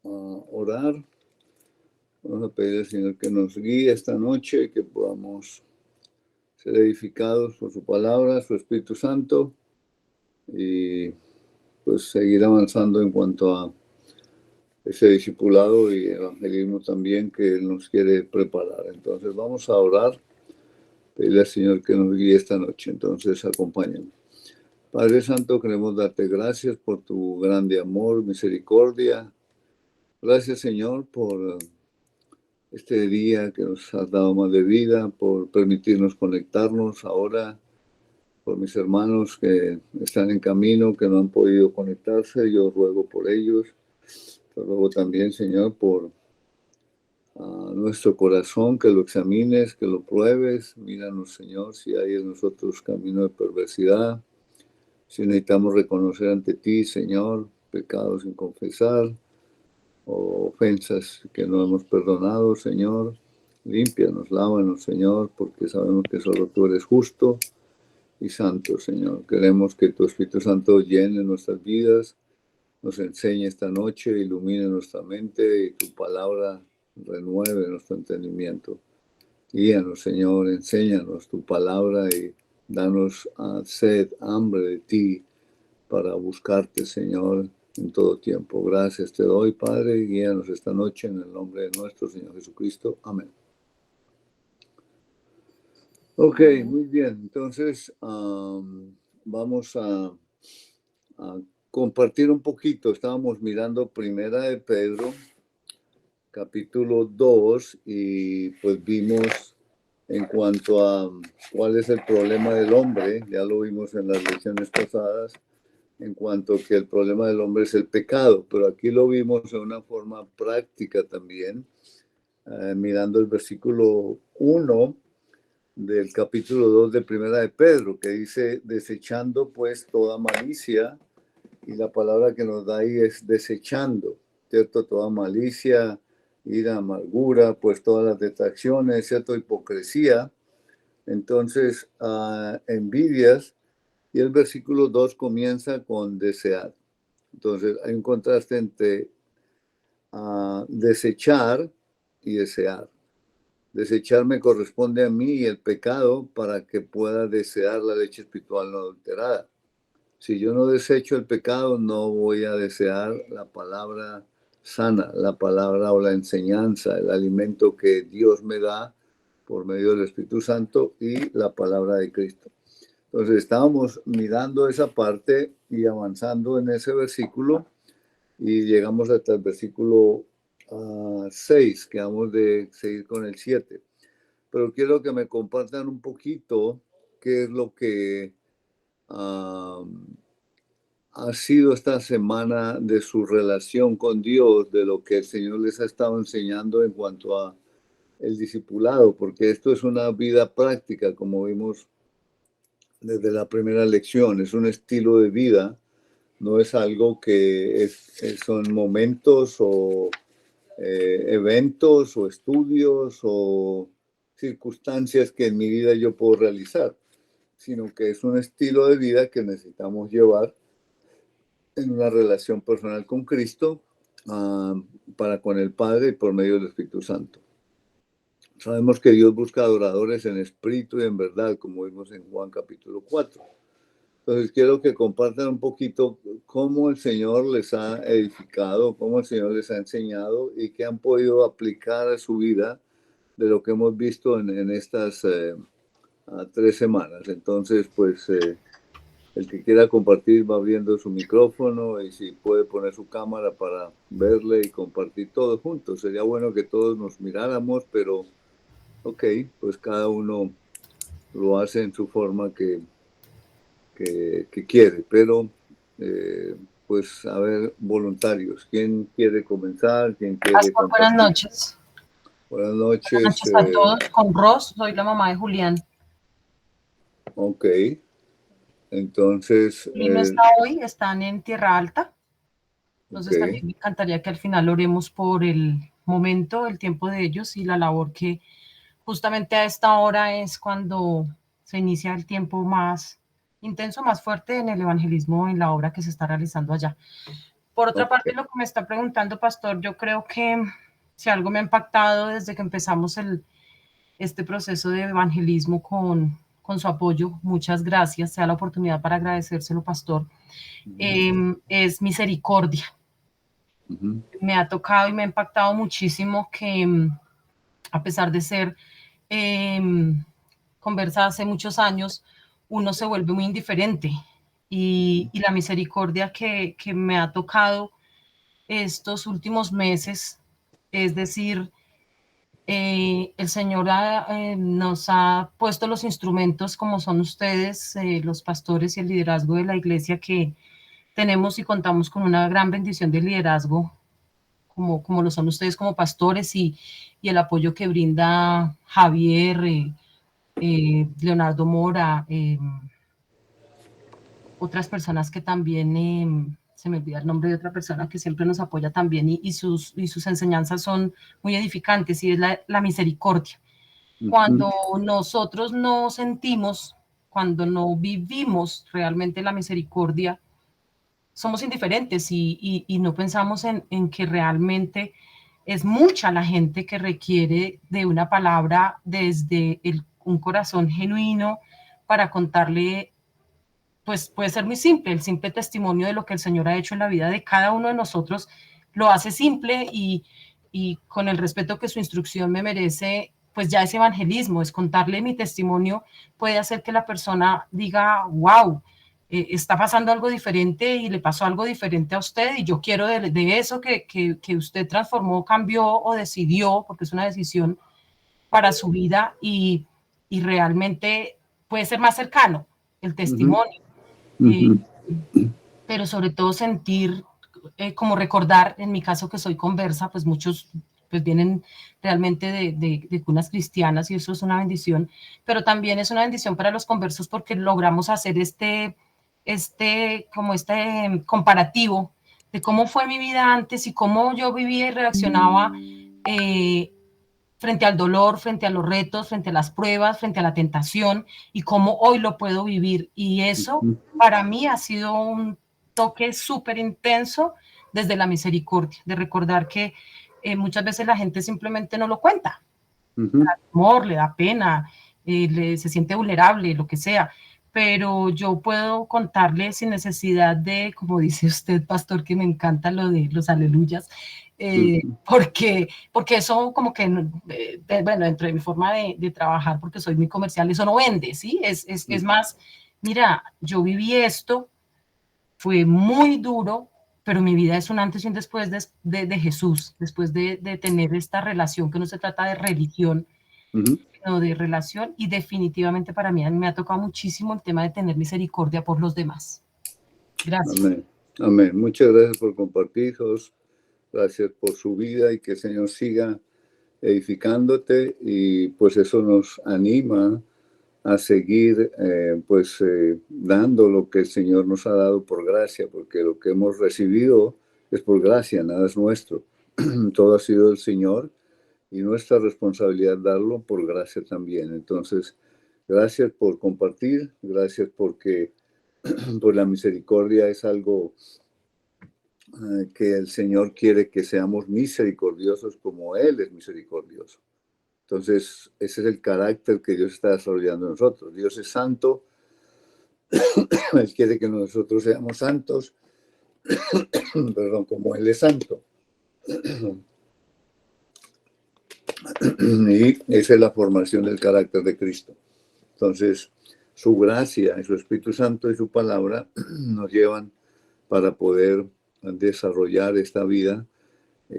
orar. Vamos a pedir al Señor que nos guíe esta noche, que podamos ser edificados por su palabra, su Espíritu Santo, y pues seguir avanzando en cuanto a ese discipulado y evangelismo también que Él nos quiere preparar. Entonces vamos a orar, pedirle al Señor que nos guíe esta noche. Entonces acompáñenme. Padre Santo, queremos darte gracias por tu grande amor, misericordia. Gracias, Señor, por este día que nos has dado más de vida, por permitirnos conectarnos ahora, por mis hermanos que están en camino, que no han podido conectarse. Yo ruego por ellos. Te ruego también, Señor, por nuestro corazón, que lo examines, que lo pruebes. Míranos, Señor, si hay en nosotros camino de perversidad, si necesitamos reconocer ante ti, Señor, pecados sin confesar o ofensas que no hemos perdonado, Señor. Límpianos, lávanos, Señor, porque sabemos que solo tú eres justo y santo, Señor. Queremos que tu Espíritu Santo llene nuestras vidas, nos enseñe esta noche, ilumine nuestra mente y tu palabra renueve nuestro entendimiento. Guíanos, Señor, enséñanos tu palabra y danos sed, hambre de ti para buscarte, Señor, en todo tiempo. Gracias te doy, Padre, y guíanos esta noche en el nombre de nuestro Señor Jesucristo. Amén. Ok, muy bien. Entonces, vamos a compartir un poquito. Estábamos mirando Primera de Pedro, capítulo 2, y pues vimos en cuanto a cuál es el problema del hombre. Ya lo vimos en las lecciones pasadas, en cuanto que el problema del hombre es el pecado, pero aquí lo vimos de una forma práctica también, mirando el versículo 1 del capítulo 2 de Primera de Pedro, que dice, desechando pues toda malicia, y la palabra que nos da ahí es desechando, ¿cierto? Toda malicia, ira, amargura, pues todas las detracciones, ¿cierto? Hipocresía, entonces envidias, y el versículo 2 comienza con desear. Entonces hay un contraste entre desechar y desear. Desechar me corresponde a mí y el pecado para que pueda desear la leche espiritual no adulterada. Si yo no desecho el pecado, no voy a desear la palabra sana, la palabra o la enseñanza, el alimento que Dios me da por medio del Espíritu Santo y la palabra de Cristo. Entonces estábamos mirando esa parte y avanzando en ese versículo y llegamos hasta el versículo 6, que vamos de seguir con el 7. Pero quiero que me compartan un poquito qué es lo que ha sido esta semana de su relación con Dios, de lo que el Señor les ha estado enseñando en cuanto a el discipulado, porque esto es una vida práctica, como vimos desde la primera lección, es un estilo de vida, no es algo que son momentos o eventos o estudios o circunstancias que en mi vida yo puedo realizar, sino que es un estilo de vida que necesitamos llevar en una relación personal con Cristo, para con el Padre y por medio del Espíritu Santo. Sabemos que Dios busca adoradores en espíritu y en verdad, como vimos en Juan capítulo 4. Entonces quiero que compartan un poquito cómo el Señor les ha edificado, cómo el Señor les ha enseñado y qué han podido aplicar a su vida de lo que hemos visto en estas 3 semanas. Entonces, pues el que quiera compartir va abriendo su micrófono y si puede poner su cámara para verle y compartir todos juntos. Sería bueno que todos nos miráramos, pero ok, pues cada uno lo hace en su forma que quiere, pero pues a ver, voluntarios, ¿quién quiere comenzar? ¿Quién quiere Pastor, buenas compartir? noches. Buenas Buenas noches. noches a todos. Con Ros, soy la mamá de Julián. Ok, entonces... Juli no está hoy, están en Tierra Alta. Entonces okay. también me encantaría que al final oremos por el momento, el tiempo de ellos y la labor que justamente a esta hora es cuando se inicia el tiempo más intenso, más fuerte en el evangelismo, en la obra que se está realizando allá. Por otra Ok. parte, lo que me está preguntando, pastor, yo creo que si algo me ha impactado desde que empezamos este proceso de evangelismo con su apoyo, muchas gracias, sea la oportunidad para agradecérselo, pastor, es misericordia. Ujú. Me ha tocado y me ha impactado muchísimo que a pesar de ser eh, conversa hace muchos años, uno se vuelve muy indiferente y la misericordia que me ha tocado estos últimos meses, es decir, el Señor nos ha puesto los instrumentos como son ustedes, los pastores y el liderazgo de la iglesia, que tenemos y contamos con una gran bendición de liderazgo, como lo son ustedes como pastores y el apoyo que brinda Javier, Leonardo Mora, otras personas que también, se me olvida el nombre de otra persona que siempre nos apoya también y sus enseñanzas son muy edificantes y es la misericordia. Ujú. Cuando nosotros no sentimos, cuando no vivimos realmente la misericordia, somos indiferentes y no pensamos en que realmente es mucha la gente que requiere de una palabra desde un corazón genuino para contarle, pues puede ser muy simple, el simple testimonio de lo que el Señor ha hecho en la vida de cada uno de nosotros, lo hace simple y con el respeto que su instrucción me merece, pues ya es evangelismo, es contarle mi testimonio, puede hacer que la persona diga, wow, está pasando algo diferente y le pasó algo diferente a usted y yo quiero de eso que usted transformó, cambió o decidió, porque es una decisión para su vida y realmente puede ser más cercano el Ujú. testimonio, eh, Ujú. pero sobre todo sentir, como recordar, en mi caso que soy conversa, pues muchos pues vienen realmente de cunas cristianas y eso es una bendición, pero también es una bendición para los conversos porque logramos hacer como este comparativo de cómo fue mi vida antes y cómo yo vivía y reaccionaba eh, frente al dolor, frente a los retos, frente a las pruebas, frente a la tentación y cómo hoy lo puedo vivir. Y eso Ujú. para mí ha sido un toque súper intenso desde la misericordia, de recordar que muchas veces la gente simplemente no lo cuenta. Ujú. Amor, le da pena, se siente vulnerable, lo que sea. Pero yo puedo contarle sin necesidad de, como dice usted, pastor, que me encanta lo de los aleluyas, Ujú. porque eso como que, bueno, dentro de mi forma de trabajar, porque soy muy comercial, eso no vende, ¿sí? Es más, mira, yo viví esto, fue muy duro, pero mi vida es un antes y un después de Jesús, después de tener esta relación que no se trata de religión, Ujú. sino de relación y definitivamente para mí me ha tocado muchísimo el tema de tener misericordia por los demás. Gracias. Amén. Amén. Muchas gracias por compartir, Jos. Gracias por su vida y que el Señor siga edificándote y pues eso nos anima a seguir dando lo que el Señor nos ha dado por gracia, porque lo que hemos recibido es por gracia, nada es nuestro. Todo ha sido del Señor y nuestra responsabilidad darlo por gracia también. Entonces, gracias por compartir, gracias porque pues la misericordia es algo que el Señor quiere que seamos misericordiosos como Él es misericordioso. Entonces, ese es el carácter que Dios está desarrollando en nosotros. Dios es santo, Él quiere que nosotros seamos santos, perdón, como Él es santo. Y esa es la formación del carácter de Cristo. Entonces, su gracia y su Espíritu Santo y su palabra nos llevan para poder desarrollar esta vida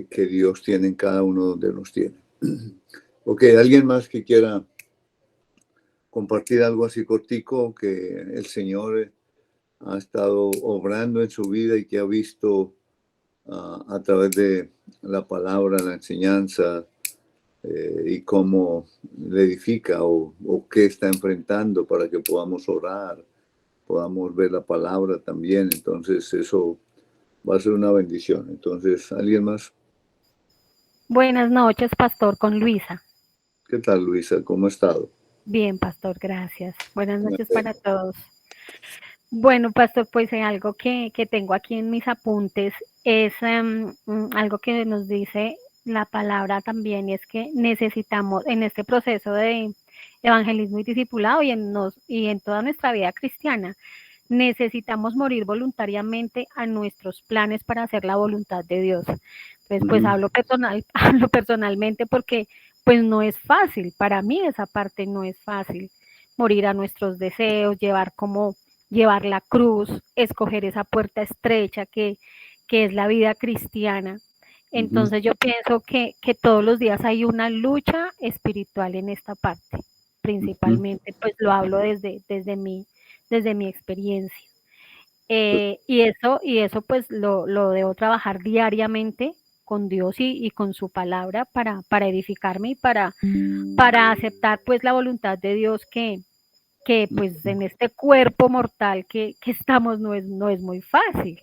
que Dios tiene en cada uno donde nos tiene. Ok, ¿alguien más que quiera compartir algo así cortico que el Señor ha estado obrando en su vida y que ha visto a través de la palabra, la enseñanza y cómo le edifica o qué está enfrentando para que podamos orar, podamos ver la palabra también? Entonces eso va a ser una bendición. Entonces, ¿alguien más? Buenas noches, pastor, con Luisa. ¿Qué tal, Luisa? ¿Cómo ha estado? Bien, pastor, gracias. Buenas noches para todos. Bueno, pastor, pues algo que tengo aquí en mis apuntes es algo que nos dice la palabra también, y es que necesitamos en este proceso de evangelismo y discipulado y en toda nuestra vida cristiana, necesitamos morir voluntariamente a nuestros planes para hacer la voluntad de Dios. Entonces, pues hablo personalmente porque pues no es fácil, para mí esa parte no es fácil, morir a nuestros deseos, llevar la cruz, escoger esa puerta estrecha que es la vida cristiana. Entonces yo pienso que todos los días hay una lucha espiritual en esta parte, principalmente, pues lo hablo desde mi experiencia. Y eso pues lo debo trabajar diariamente con Dios y con su palabra para edificarme y para aceptar pues la voluntad de Dios que pues en este cuerpo mortal que estamos no es muy fácil.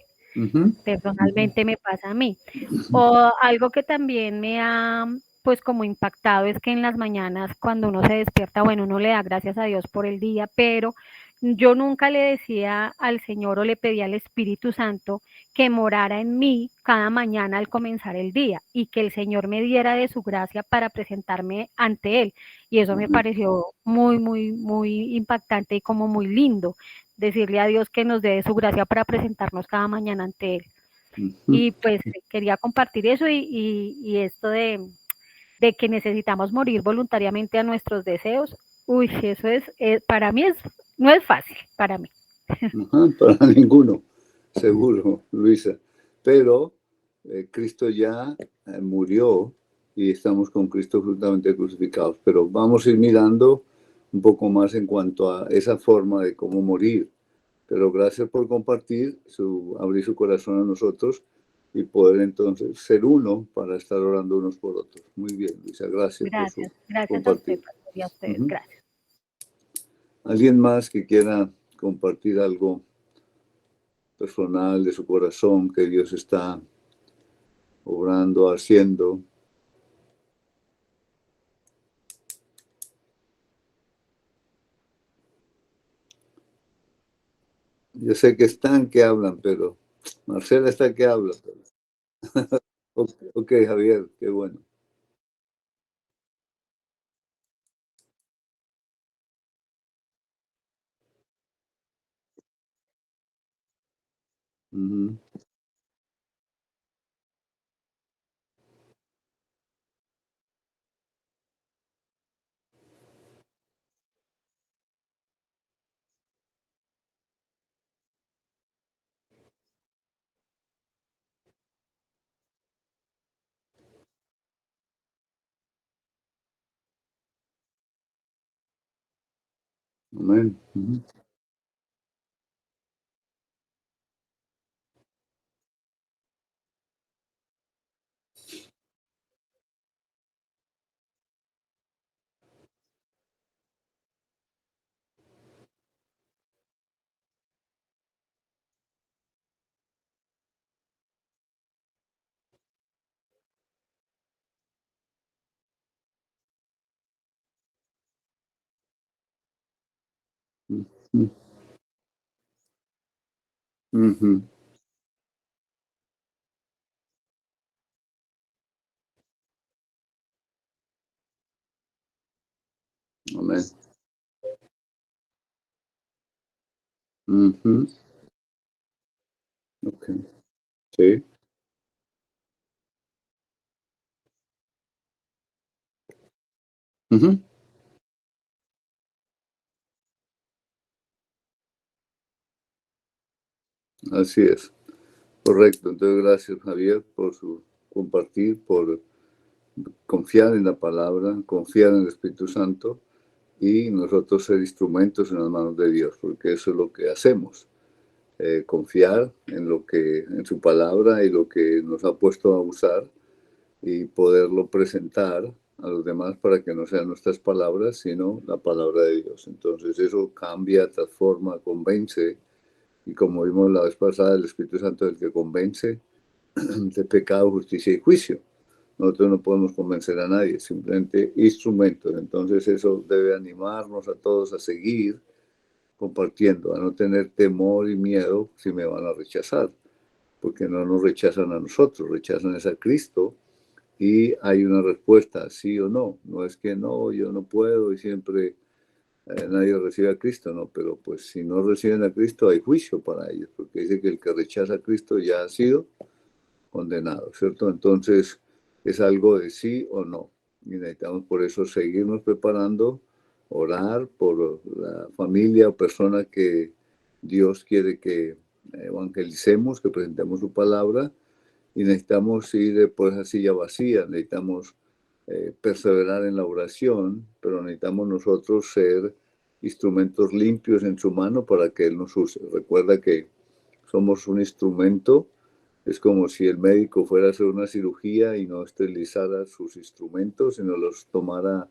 Personalmente me pasa a mí. O algo que también me ha pues como impactado es que en las mañanas cuando uno se despierta, bueno, uno le da gracias a Dios por el día, pero yo nunca le decía al Señor o le pedía al Espíritu Santo que morara en mí cada mañana al comenzar el día y que el Señor me diera de su gracia para presentarme ante Él. Y eso me pareció muy impactante y como muy lindo, decirle a Dios que nos dé de su gracia para presentarnos cada mañana ante Él. Y pues quería compartir eso y esto de que necesitamos morir voluntariamente a nuestros deseos. Uy, eso para mí no es fácil, para mí. Para ninguno, seguro, Luisa. Pero Cristo ya murió y estamos con Cristo juntamente crucificados. Pero vamos a ir mirando un poco más en cuanto a esa forma de cómo morir. Pero gracias por compartir, abrir su corazón a nosotros y poder entonces ser uno para estar orando unos por otros. Muy bien, Luisa, gracias por su Gracias a usted, compartir. pastor, y a ustedes, gracias. ¿Alguien más que quiera compartir algo personal de su corazón que Dios está obrando, haciendo? Yo sé que están que hablan, pero Marcela está que habla. Ok, Javier, qué bueno. Amén. Amén. Ok, sí. Así es. Correcto. Entonces, gracias, Javier, por su compartir, por confiar en la palabra, confiar en el Espíritu Santo y nosotros ser instrumentos en las manos de Dios, porque eso es lo que hacemos. Confiar en su palabra y lo que nos ha puesto a usar y poderlo presentar a los demás para que no sean nuestras palabras, sino la palabra de Dios. Entonces eso cambia, transforma, convence, y como vimos la vez pasada, el Espíritu Santo es el que convence de pecado, justicia y juicio. Nosotros no podemos convencer a nadie, simplemente instrumentos. Entonces eso debe animarnos a todos a seguir compartiendo, a no tener temor y miedo si me van a rechazar. porque no nos rechazan a nosotros, rechazan a Cristo, y hay una respuesta, sí o no. No es que no, yo no puedo y siempre nadie recibe a Cristo, no, pero pues si no reciben a Cristo hay juicio para ellos, porque dice que el que rechaza a Cristo ya ha sido condenado, ¿cierto? Entonces es algo de sí o no, y necesitamos por eso seguirnos preparando, orar por la familia o persona que Dios quiere que evangelicemos, que presentemos su palabra, y necesitamos ir por esa silla vacía, necesitamos perseverar en la oración, pero necesitamos nosotros ser instrumentos limpios en su mano para que Él nos use. Recuerda que somos un instrumento, es como si el médico fuera a hacer una cirugía y no esterilizara sus instrumentos, sino los tomara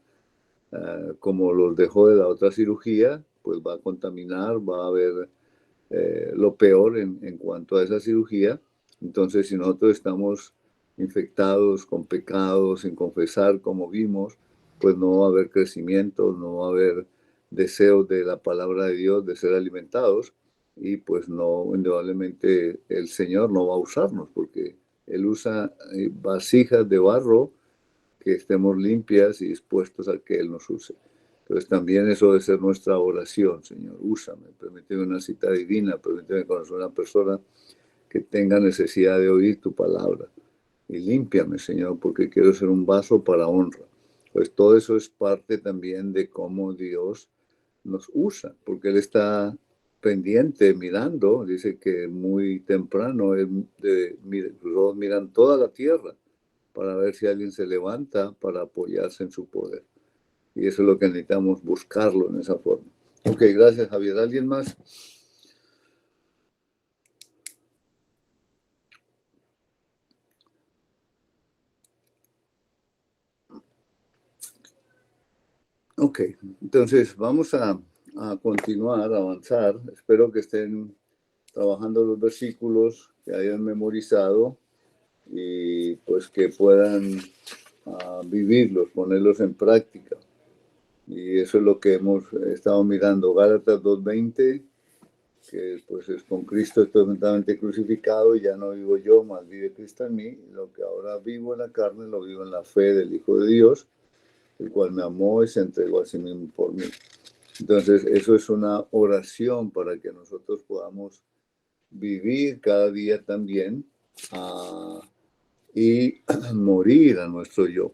como los dejó de la otra cirugía, pues va a contaminar, va a haber lo peor en cuanto a esa cirugía. Entonces, si nosotros estamos infectados con pecados, sin confesar, como vimos, pues no va a haber crecimiento, no va a haber deseos de la palabra de Dios, de ser alimentados, y pues no, indudablemente el Señor no va a usarnos, porque Él usa vasijas de barro que estemos limpias y dispuestos a que Él nos use. Entonces también eso debe ser nuestra oración, Señor, úsame, permíteme una cita divina, permíteme conocer a una persona que tenga necesidad de oír tu palabra. Y límpiame, Señor, porque quiero ser un vaso para honra. Pues todo eso es parte también de cómo Dios nos usa, porque Él está pendiente, mirando, dice que muy temprano, los miran toda la tierra para ver si alguien se levanta para apoyarse en su poder. Y eso es lo que necesitamos, buscarlo en esa forma. Ok, gracias, Javier. ¿Alguien más? Ok, entonces vamos a continuar, a avanzar. Espero que estén trabajando los versículos, que hayan memorizado y pues que puedan vivirlos, ponerlos en práctica. Y eso es lo que hemos estado mirando. Gálatas 2:20, que pues es con Cristo estoy juntamente crucificado, y ya no vivo yo, mas vive Cristo en mí. Lo que ahora vivo en la carne, lo vivo en la fe del Hijo de Dios, el cual me amó y se entregó a sí mismo por mí. Entonces, eso es una oración para que nosotros podamos vivir cada día también y morir a nuestro yo.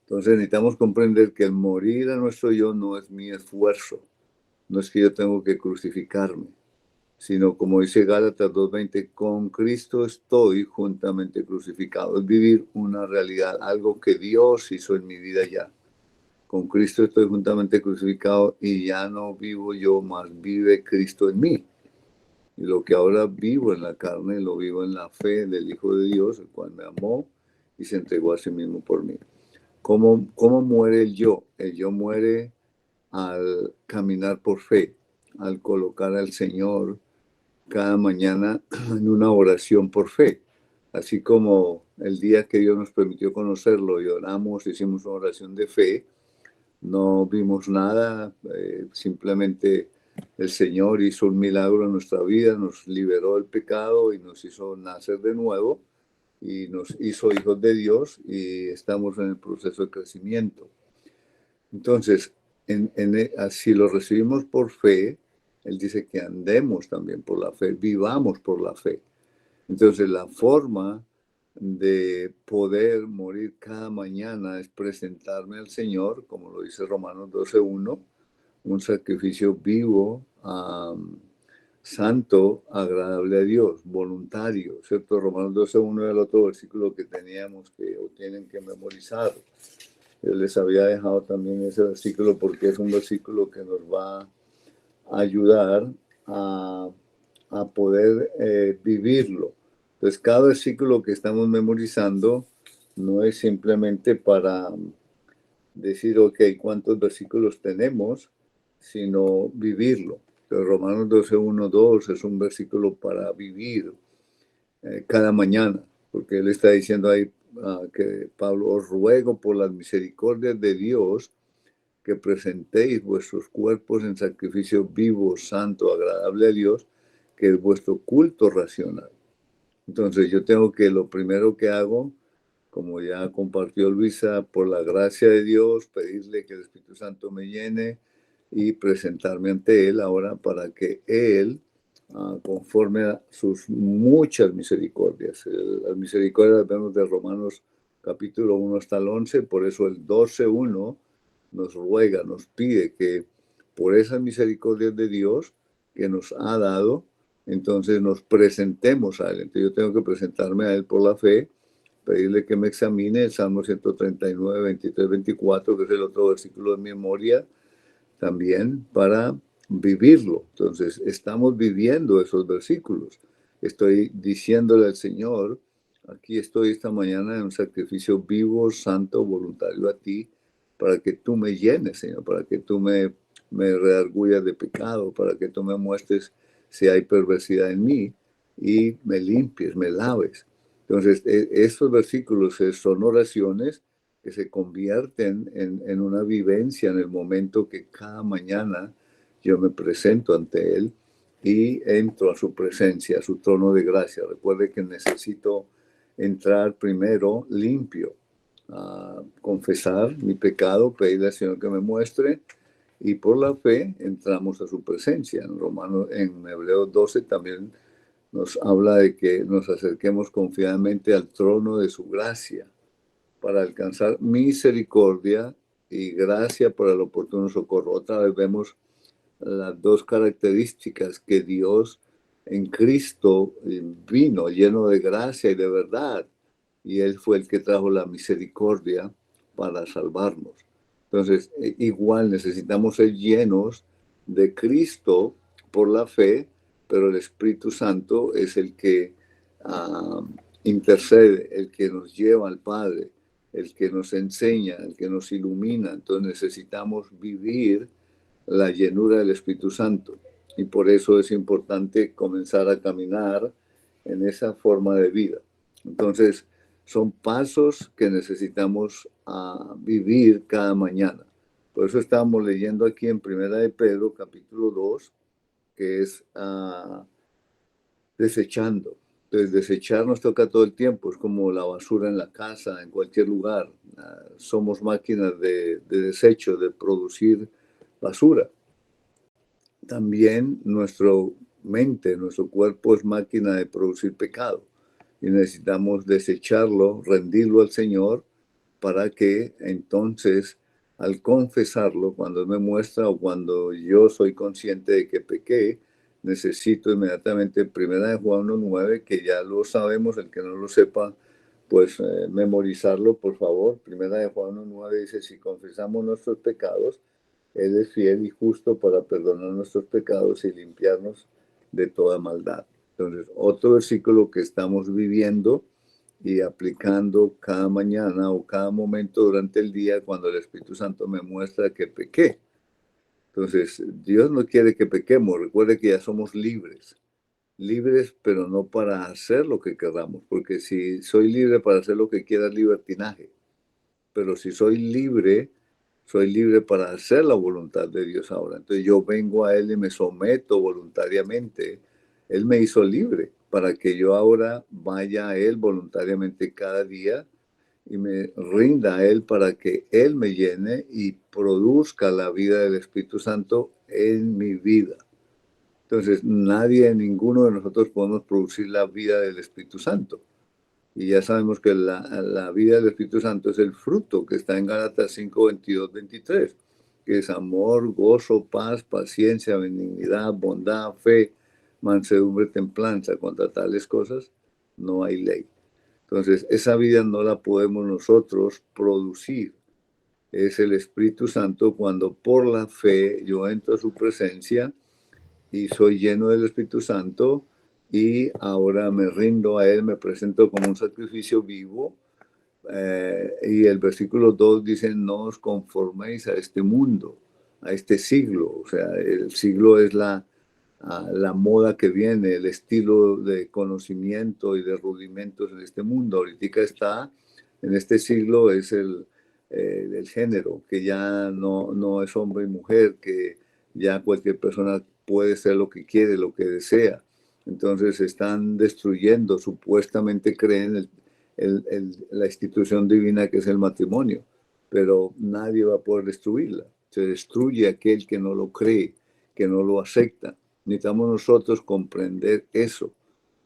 Entonces necesitamos comprender que el morir a nuestro yo no es mi esfuerzo, no es que yo tengo que crucificarme, sino como dice Gálatas 2:20, con Cristo estoy juntamente crucificado. Es vivir una realidad, algo que Dios hizo en mi vida ya. Con Cristo estoy juntamente crucificado y ya no vivo yo, más vive Cristo en mí. Y lo que ahora vivo en la carne, lo vivo en la fe del Hijo de Dios, el cual me amó y se entregó a sí mismo por mí. ¿Cómo muere el yo? El yo muere al caminar por fe, al colocar al Señor cada mañana en una oración por fe. Así como el día que Dios nos permitió conocerlo y oramos, hicimos una oración de fe, no vimos nada, simplemente el Señor hizo un milagro en nuestra vida, nos liberó del pecado y nos hizo nacer de nuevo y nos hizo hijos de Dios, y estamos en el proceso de crecimiento. Entonces, si lo recibimos por fe, Él dice que andemos también por la fe, vivamos por la fe. Entonces, la forma de poder morir cada mañana es presentarme al Señor, como lo dice Romanos 12:1, un sacrificio vivo, santo, agradable a Dios, voluntario, ¿cierto? Romanos 12:1 era el otro versículo que teníamos o tienen que memorizar. Yo les había dejado también ese versículo porque es un versículo que nos va a ayudar a poder vivirlo. Entonces, cada versículo que estamos memorizando no es simplemente para decir, ok, ¿cuántos versículos tenemos?, sino vivirlo. Entonces, Romanos 12:1-2 es un versículo para vivir cada mañana, porque él está diciendo ahí que Pablo, os ruego por las misericordias de Dios que presentéis vuestros cuerpos en sacrificio vivo, santo, agradable a Dios, que es vuestro culto racional. Entonces yo tengo que, lo primero que hago, como ya compartió Luisa, por la gracia de Dios, pedirle que el Espíritu Santo me llene y presentarme ante Él ahora para que Él, conforme a sus muchas misericordias, las misericordias vemos de Romanos capítulo 1 hasta el 11, por eso el 12:1 nos ruega, nos pide que por esas misericordias de Dios que nos ha dado, entonces nos presentemos a Él. Entonces yo tengo que presentarme a Él por la fe, pedirle que me examine el Salmo 139, 23, 24, que es el otro versículo de memoria, también para vivirlo. Entonces, estamos viviendo esos versículos. Estoy diciéndole al Señor, aquí estoy esta mañana en un sacrificio vivo, santo, voluntario a ti, para que tú me llenes, Señor, para que tú me redarguyas de pecado, para que tú me muestres si hay perversidad en mí y me limpies, me laves. Entonces, estos versículos son oraciones que se convierten en una vivencia en el momento que cada mañana yo me presento ante Él y entro a su presencia, a su trono de gracia. Recuerde que necesito entrar primero limpio, confesar mi pecado, pedirle al Señor que me muestre, y por la fe entramos a su presencia. En Hebreos 12 también nos habla de que nos acerquemos confiadamente al trono de su gracia para alcanzar misericordia y gracia para el oportuno socorro. Otra vez vemos las dos características que Dios en Cristo vino lleno de gracia y de verdad, y Él fue el que trajo la misericordia para salvarnos. Entonces, igual necesitamos ser llenos de Cristo por la fe, pero el Espíritu Santo es el que intercede, el que nos lleva al Padre, el que nos enseña, el que nos ilumina. Entonces necesitamos vivir la llenura del Espíritu Santo. Y por eso es importante comenzar a caminar en esa forma de vida. Entonces, son pasos que necesitamos vivir cada mañana. Por eso estamos leyendo aquí en Primera de Pedro, capítulo 2, que es desechando. Entonces, desechar nos toca todo el tiempo, es como la basura en la casa, en cualquier lugar. Somos máquinas de desecho, de producir basura. También nuestra mente, nuestro cuerpo es máquina de producir pecado y necesitamos desecharlo, rendirlo al Señor para que entonces al confesarlo, cuando Él me muestra o cuando yo soy consciente de que pequé, necesito inmediatamente Primera de Juan 1:9, que ya lo sabemos, el que no lo sepa, pues memorizarlo, por favor. Primera de Juan 1:9 dice, si confesamos nuestros pecados, Él es fiel y justo para perdonar nuestros pecados y limpiarnos de toda maldad. Entonces, otro versículo que estamos viviendo y aplicando cada mañana o cada momento durante el día cuando el Espíritu Santo me muestra que pequé. Entonces, Dios no quiere que pequemos. Recuerde que ya somos libres. Libres, pero no para hacer lo que queramos. Porque si soy libre para hacer lo que quiera, es libertinaje. Pero si soy libre para hacer la voluntad de Dios ahora. Entonces yo vengo a Él y me someto voluntariamente. Él me hizo libre para que yo ahora vaya a Él voluntariamente cada día y me rinda a Él para que Él me llene y produzca la vida del Espíritu Santo en mi vida. Entonces nadie, ninguno de nosotros podemos producir la vida del Espíritu Santo. Y ya sabemos que la vida del Espíritu Santo es el fruto que está en Gálatas 5, 22, 23, que es amor, gozo, paz, paciencia, benignidad, bondad, fe, mansedumbre, templanza. Contra tales cosas no hay ley. Entonces, esa vida no la podemos nosotros producir. Es el Espíritu Santo cuando por la fe yo entro a su presencia y soy lleno del Espíritu Santo y ahora me rindo a Él, me presento como un sacrificio vivo. Y el versículo 2 dice, no os conforméis a este mundo, a este siglo. O sea, el siglo es la moda que viene, el estilo de conocimiento y de rudimentos en este mundo. Ahorita está, en este siglo es el género, que ya no es hombre y mujer, que ya cualquier persona puede ser lo que quiere, lo que desea. Entonces están destruyendo, supuestamente creen la institución divina que es el matrimonio, pero nadie va a poder destruirla. Se destruye aquel que no lo cree, que no lo acepta. Necesitamos nosotros comprender eso,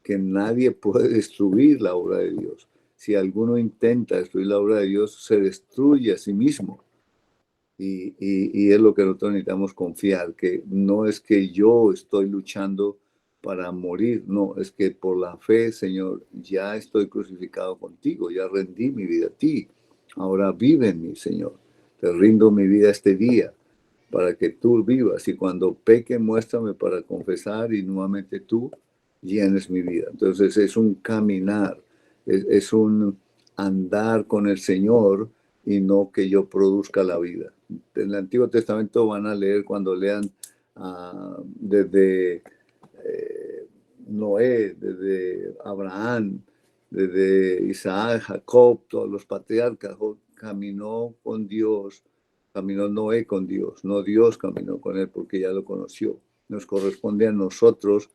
que nadie puede destruir la obra de Dios. Si alguno intenta destruir la obra de Dios, se destruye a sí mismo. Y es lo que nosotros necesitamos confiar, que no es que yo estoy luchando para morir, no, es que por la fe, Señor, ya estoy crucificado contigo, ya rendí mi vida a ti, ahora vive en mí, Señor, te rindo mi vida este día para que tú vivas, y cuando peque, muéstrame para confesar, y nuevamente tú llenes mi vida. Entonces es un caminar, es un andar con el Señor, y no que yo produzca la vida. En el Antiguo Testamento van a leer, cuando lean desde Noé, desde Abraham, desde Isaac, Jacob, todos los patriarcas, caminó con Dios, caminó Noé con Dios, no Dios caminó con él porque ya lo conoció. Nos corresponde a nosotros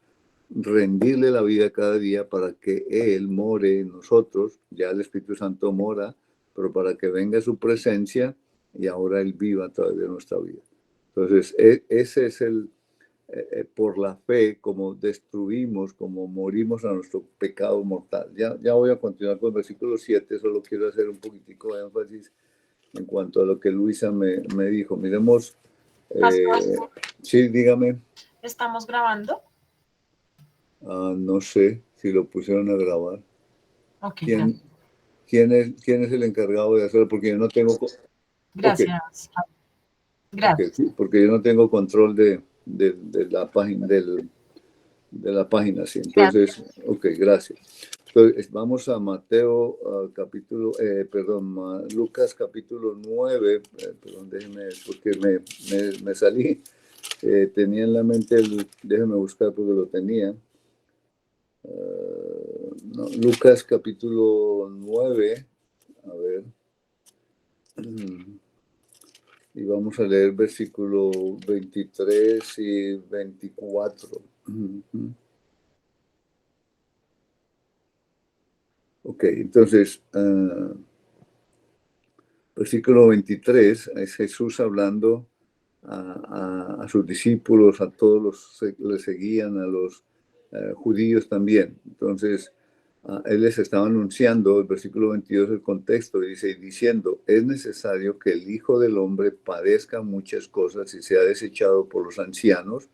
rendirle la vida cada día para que Él more en nosotros. Ya el Espíritu Santo mora, pero para que venga su presencia y ahora Él viva a través de nuestra vida. Entonces, ese es por la fe, como destruimos, como morimos a nuestro pecado mortal. Ya voy a continuar con el versículo 7, solo quiero hacer un poquitico de énfasis en cuanto a lo que Luisa me dijo. Miremos, sí, dígame. ¿Estamos grabando? No sé si lo pusieron a grabar. Ok, ¿Quién es el encargado de hacerlo? Porque yo no tengo... gracias. Okay. Gracias. Okay, sí, porque yo no tengo control de la página, de la página, sí. Entonces, ok, gracias. Entonces, vamos a Mateo Lucas capítulo 9, perdón, déjeme, porque me salí, tenía en la mente, déjeme buscar porque lo tenía. No, Lucas capítulo 9, a ver, y vamos a leer versículo 23 y 24. Ok, entonces, versículo 23 es Jesús hablando a sus discípulos, a todos los que le seguían, a los judíos también. Entonces, él les estaba anunciando, el versículo 22, el contexto, dice, diciendo, es necesario que el Hijo del Hombre padezca muchas cosas y sea desechado por los ancianos,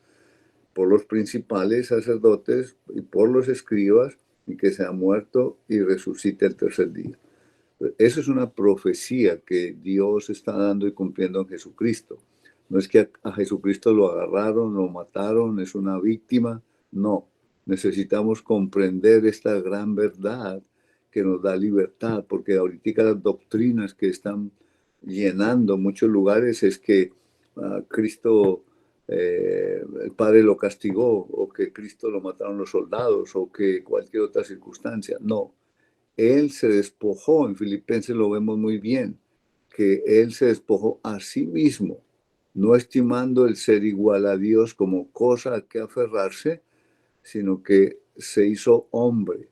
por los principales sacerdotes y por los escribas, y que sea muerto y resucite el tercer día. Eso es una profecía que Dios está dando y cumpliendo en Jesucristo. No es que a Jesucristo lo agarraron, lo mataron, es una víctima. No, necesitamos comprender esta gran verdad que nos da libertad, porque ahorita las doctrinas que están llenando muchos lugares es que Cristo, el Padre lo castigó, o que Cristo lo mataron los soldados, o que cualquier otra circunstancia. No, Él se despojó, en Filipenses lo vemos muy bien, que Él se despojó a sí mismo, no estimando el ser igual a Dios como cosa a que aferrarse, sino que se hizo hombre,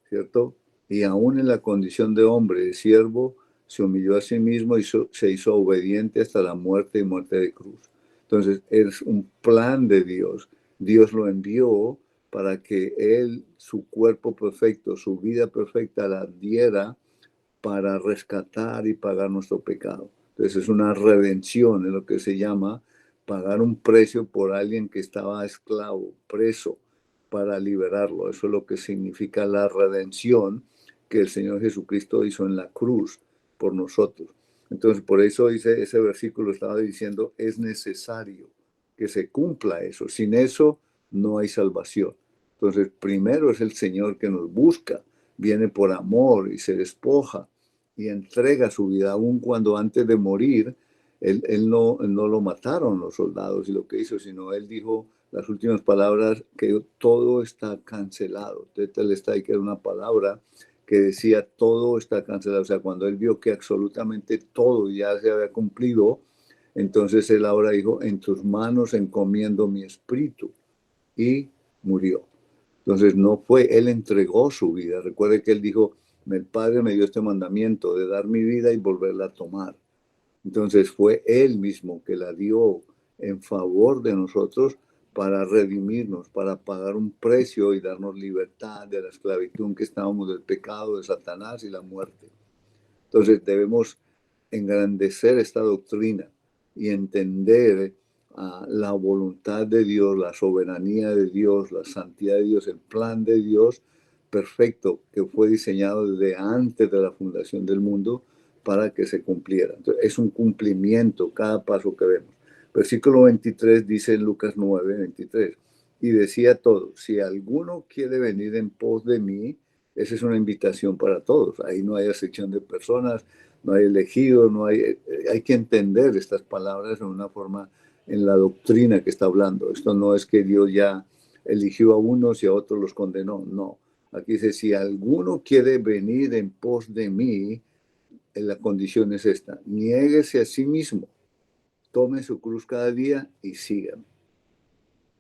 ¿cierto? Y aún en la condición de hombre, de siervo, se humilló a sí mismo y se hizo obediente hasta la muerte y muerte de cruz. Entonces, es un plan de Dios. Dios lo envió para que Él, su cuerpo perfecto, su vida perfecta, la diera para rescatar y pagar nuestro pecado. Entonces, es una redención, es lo que se llama pagar un precio por alguien que estaba esclavo, preso, para liberarlo. Eso es lo que significa la redención que el Señor Jesucristo hizo en la cruz por nosotros. Entonces, por eso dice ese versículo, estaba diciendo, es necesario que se cumpla eso. Sin eso no hay salvación. Entonces, primero es el Señor que nos busca, viene por amor y se despoja y entrega su vida, aun cuando antes de morir, él no lo mataron los soldados y lo que hizo, sino él dijo las últimas palabras, que todo está cancelado. Tetelestai, que era una palabra que decía todo está cancelado. O sea, cuando él vio que absolutamente todo ya se había cumplido, entonces él ahora dijo, en tus manos encomiendo mi espíritu, y murió. Entonces no fue, Él entregó su vida. Recuerde que Él dijo, el Padre me dio este mandamiento de dar mi vida y volverla a tomar. Entonces fue Él mismo que la dio en favor de nosotros para redimirnos, para pagar un precio y darnos libertad de la esclavitud en que estábamos, del pecado, de Satanás y la muerte. Entonces debemos engrandecer esta doctrina y entender la voluntad de Dios, la soberanía de Dios, la santidad de Dios, el plan de Dios perfecto que fue diseñado desde antes de la fundación del mundo para que se cumpliera. Entonces, es un cumplimiento cada paso que vemos. Versículo 23 dice en Lucas 9:23, y decía todo, si alguno quiere venir en pos de mí, esa es una invitación para todos. Ahí no hay acepción de personas, no hay elegidos, hay que entender estas palabras en una forma, en la doctrina que está hablando. Esto no es que Dios ya eligió a unos y a otros los condenó, no. Aquí dice, si alguno quiere venir en pos de mí, la condición es esta, niéguese a sí mismo, tome su cruz cada día y sígame.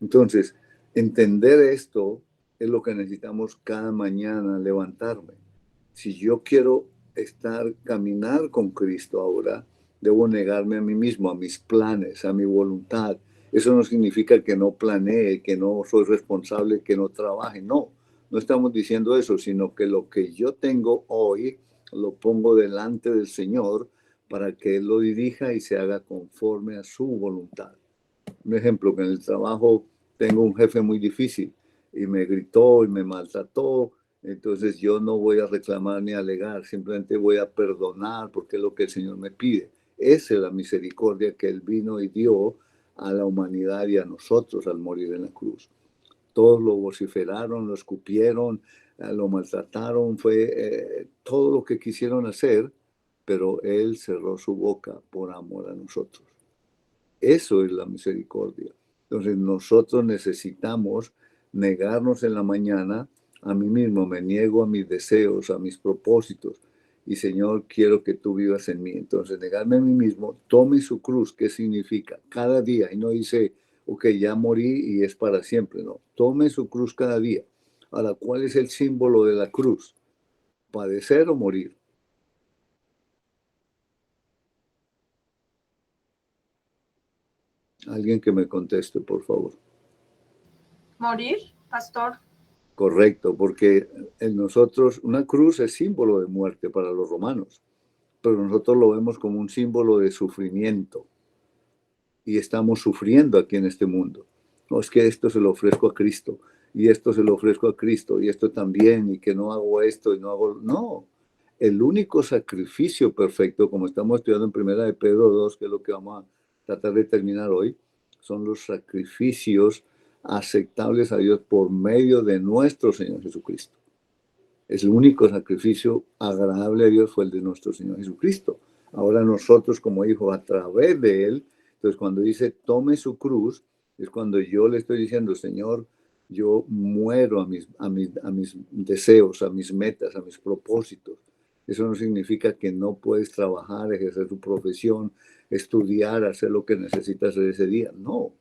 Entonces, entender esto es lo que necesitamos cada mañana, levantarme. Si yo quiero caminar con Cristo ahora, debo negarme a mí mismo, a mis planes, a mi voluntad. Eso no significa que no planee, que no soy responsable, que no trabaje. No, no estamos diciendo eso, sino que lo que yo tengo hoy lo pongo delante del Señor para que Él lo dirija y se haga conforme a su voluntad. Un ejemplo, que en el trabajo tengo un jefe muy difícil y me gritó y me maltrató, entonces yo no voy a reclamar ni alegar, simplemente voy a perdonar porque es lo que el Señor me pide. Esa es la misericordia que Él vino y dio a la humanidad y a nosotros al morir en la cruz. Todos lo vociferaron, lo escupieron, lo maltrataron, fue todo lo que quisieron hacer, pero Él cerró su boca por amor a nosotros. Eso es la misericordia. Entonces nosotros necesitamos negarnos en la mañana a mí mismo, me niego a mis deseos, a mis propósitos. Y Señor, quiero que tú vivas en mí. Entonces negarme a mí mismo, tome su cruz. ¿Qué significa? Cada día. Y no dice, ok, ya morí y es para siempre. No, tome su cruz cada día. Ahora, ¿cuál es el símbolo de la cruz? ¿Padecer o morir? Alguien que me conteste, por favor. Morir, pastor. Correcto, porque en nosotros una cruz es símbolo de muerte para los romanos, pero nosotros lo vemos como un símbolo de sufrimiento y estamos sufriendo aquí en este mundo. No es que esto se lo ofrezco a Cristo y esto se lo ofrezco a Cristo y esto también y que no hago esto y no hago... No, el único sacrificio perfecto, como estamos estudiando en Primera de Pedro 2, que es lo que vamos a tratar de terminar hoy, son los sacrificios aceptables a Dios por medio de nuestro Señor Jesucristo. El único sacrificio agradable a Dios fue el de nuestro Señor Jesucristo. Ahora nosotros como hijos, a través de Él, entonces cuando dice tome su cruz, es cuando yo le estoy diciendo, Señor, yo muero a mis deseos, a mis metas, a mis propósitos. Eso no significa que no puedes trabajar, ejercer tu profesión, estudiar, hacer lo que necesitas hacer ese día. No.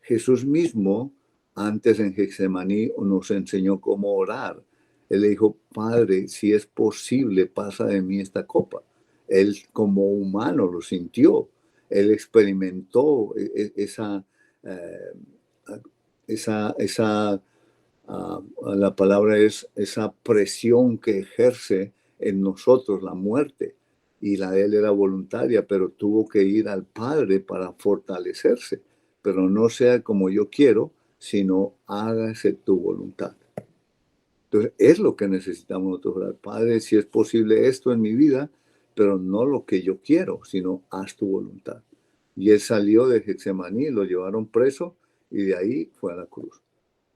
Jesús mismo, antes en Getsemaní, nos enseñó cómo orar. Él le dijo, Padre, si es posible, pasa de mí esta copa. Él como humano lo sintió. Él experimentó la palabra es esa presión que ejerce en nosotros la muerte. Y la de él era voluntaria, pero tuvo que ir al Padre para fortalecerse. Pero no sea como yo quiero, sino hágase tu voluntad. Entonces, es lo que necesitamos nosotros orar. Padre, si es posible esto en mi vida, pero no lo que yo quiero, sino haz tu voluntad. Y él salió de Getsemaní, lo llevaron preso y de ahí fue a la cruz.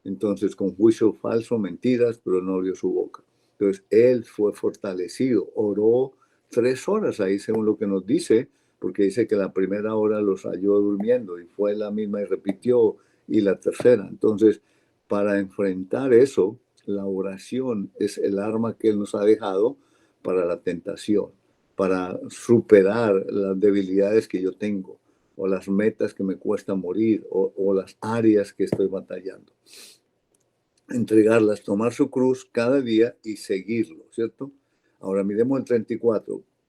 Entonces, con juicio falso, mentiras, pero no abrió su boca. Entonces, él fue fortalecido, oró 3 horas ahí, según lo que nos dice, porque dice que la primera hora los halló durmiendo y fue la misma y repitió, y la tercera. Entonces, para enfrentar eso, la oración es el arma que Él nos ha dejado para la tentación, para superar las debilidades que yo tengo, o las metas que me cuesta morir, o las áreas que estoy batallando. entregarlas, tomar su cruz cada día y seguirlo, ¿cierto? Ahora miremos el